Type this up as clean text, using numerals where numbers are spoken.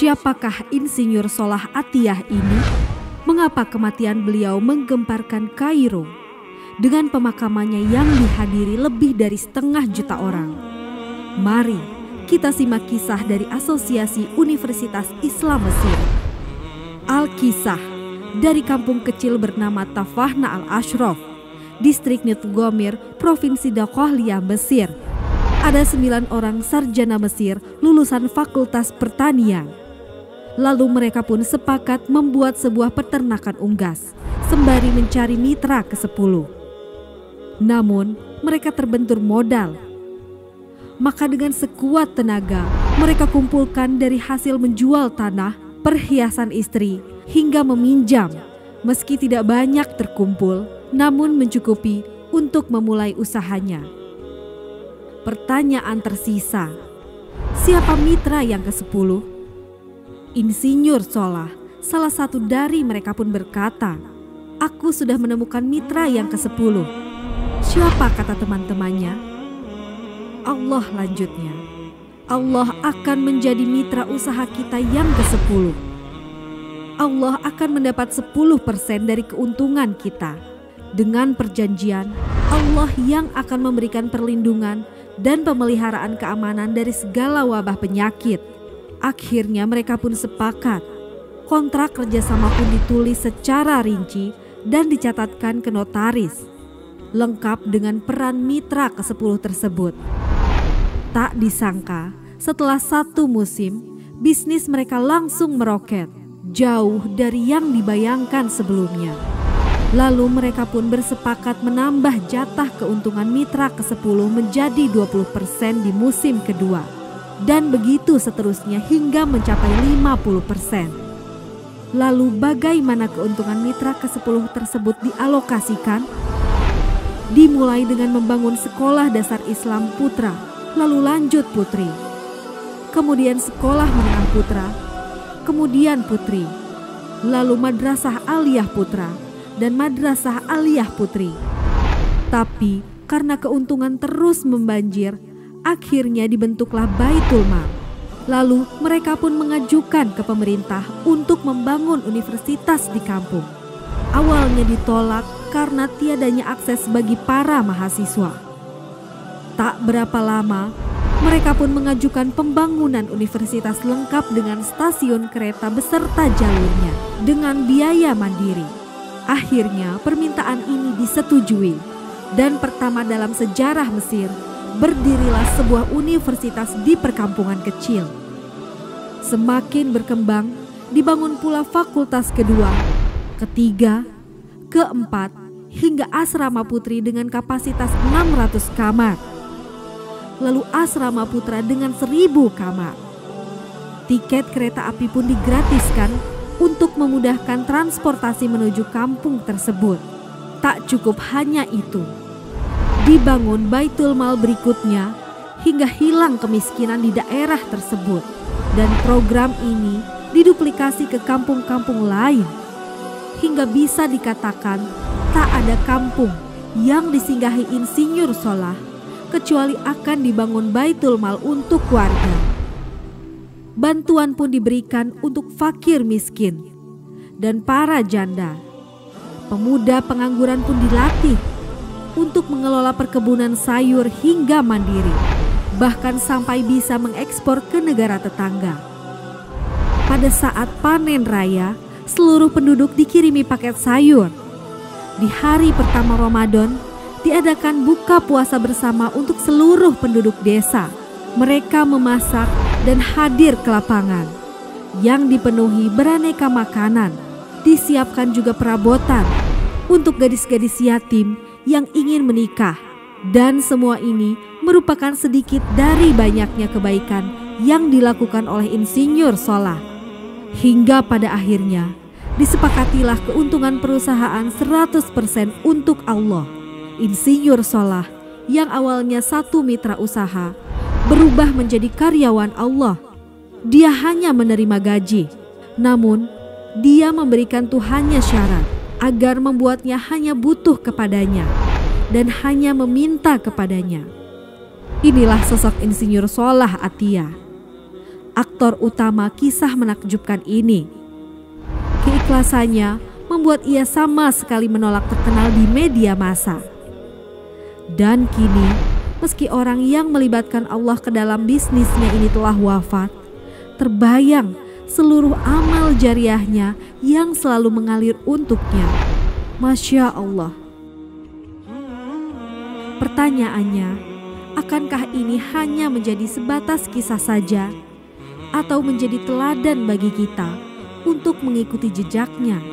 Siapakah Insinyur Solah Atiyah ini? Mengapa kematian beliau menggemparkan Kairo dengan pemakamannya yang dihadiri lebih dari 500.000 orang? Mari kita simak kisah dari Asosiasi Universitas Islam Mesir. Al-Kisah dari kampung kecil bernama Tafahna Al-Ashraf, distrik Nitgomir, Provinsi Dakhiliyah, Mesir. Ada 9 orang sarjana Mesir lulusan Fakultas Pertanian. Lalu mereka pun sepakat membuat sebuah peternakan unggas sembari mencari mitra ke-10. Namun mereka terbentur modal. Maka dengan sekuat tenaga mereka kumpulkan dari hasil menjual tanah, perhiasan istri, hingga meminjam. Meski tidak banyak terkumpul, namun mencukupi untuk memulai usahanya. Pertanyaan tersisa, siapa mitra yang ke-10? Insinyur Solah, salah satu dari mereka pun berkata, "Aku sudah menemukan mitra yang ke-10. Siapa?" kata teman-temannya. "Allah," lanjutnya. "Allah akan menjadi mitra usaha kita yang ke-10. Allah akan mendapat 10% dari keuntungan kita. Dengan perjanjian, Allah yang akan memberikan perlindungan dan pemeliharaan keamanan dari segala wabah penyakit." Akhirnya mereka pun sepakat. Kontrak kerjasama pun ditulis secara rinci dan dicatatkan ke notaris, lengkap dengan peran mitra ke-10 tersebut. Tak disangka, setelah 1 musim, bisnis mereka langsung meroket, jauh dari yang dibayangkan sebelumnya. Lalu mereka pun bersepakat menambah jatah keuntungan mitra ke-10 menjadi 20% di musim kedua. Dan begitu seterusnya hingga mencapai 50%. Lalu bagaimana keuntungan mitra ke-10 tersebut dialokasikan? Dimulai dengan membangun sekolah dasar Islam putra, lalu lanjut putri. Kemudian sekolah menengah putra, kemudian putri. Lalu madrasah aliyah putra dan madrasah aliyah putri. Tapi karena keuntungan terus membanjir, akhirnya dibentuklah Baitul Mal. Lalu mereka pun mengajukan ke pemerintah untuk membangun universitas di kampung. Awalnya ditolak karena tiadanya akses bagi para mahasiswa. Tak berapa lama, mereka pun mengajukan pembangunan universitas lengkap dengan stasiun kereta beserta jalurnya dengan biaya mandiri. Akhirnya permintaan ini disetujui dan pertama dalam sejarah Mesir, berdirilah sebuah universitas di perkampungan kecil. Semakin berkembang, dibangun pula fakultas kedua, ketiga, keempat, hingga asrama putri dengan kapasitas 600 kamar. Lalu asrama putra dengan 1000 kamar. Tiket kereta api pun digratiskan untuk memudahkan transportasi menuju kampung tersebut. Tak cukup hanya itu, dibangun Baitul Mal berikutnya hingga hilang kemiskinan di daerah tersebut. Dan program ini diduplikasi ke kampung-kampung lain. Hingga bisa dikatakan tak ada kampung yang disinggahi Insinyur Solah kecuali akan dibangun Baitul Mal untuk warga. Bantuan pun diberikan untuk fakir miskin dan para janda. Pemuda pengangguran pun dilatih untuk mengelola perkebunan sayur hingga mandiri, bahkan sampai bisa mengekspor ke negara tetangga. Pada saat panen raya, seluruh penduduk dikirimi paket sayur. Di hari pertama Ramadan, diadakan buka puasa bersama untuk seluruh penduduk desa. Mereka memasak dan hadir ke lapangan yang dipenuhi beraneka makanan. Disiapkan juga perabotan untuk gadis-gadis yatim yang ingin menikah. Dan semua ini merupakan sedikit dari banyaknya kebaikan yang dilakukan oleh Insinyur Solah. Hingga pada akhirnya disepakatilah keuntungan perusahaan 100% untuk Allah. Insinyur Solah yang awalnya satu mitra usaha berubah menjadi karyawan Allah. Dia hanya menerima gaji, namun dia memberikan Tuhannya syarat agar membuatnya hanya butuh kepadanya dan hanya meminta kepadanya. Inilah sosok Insinyur Solah Atiyah. aktor utama kisah menakjubkan ini. Keikhlasannya membuat ia sama sekali menolak terkenal di media massa. Dan kini, meski orang yang melibatkan Allah ke dalam bisnisnya ini telah wafat, terbayang seluruh amal jariahnya yang selalu mengalir untuknya. Masya Allah. Pertanyaannya, akankah ini hanya menjadi sebatas kisah saja atau menjadi teladan bagi kita untuk mengikuti jejaknya?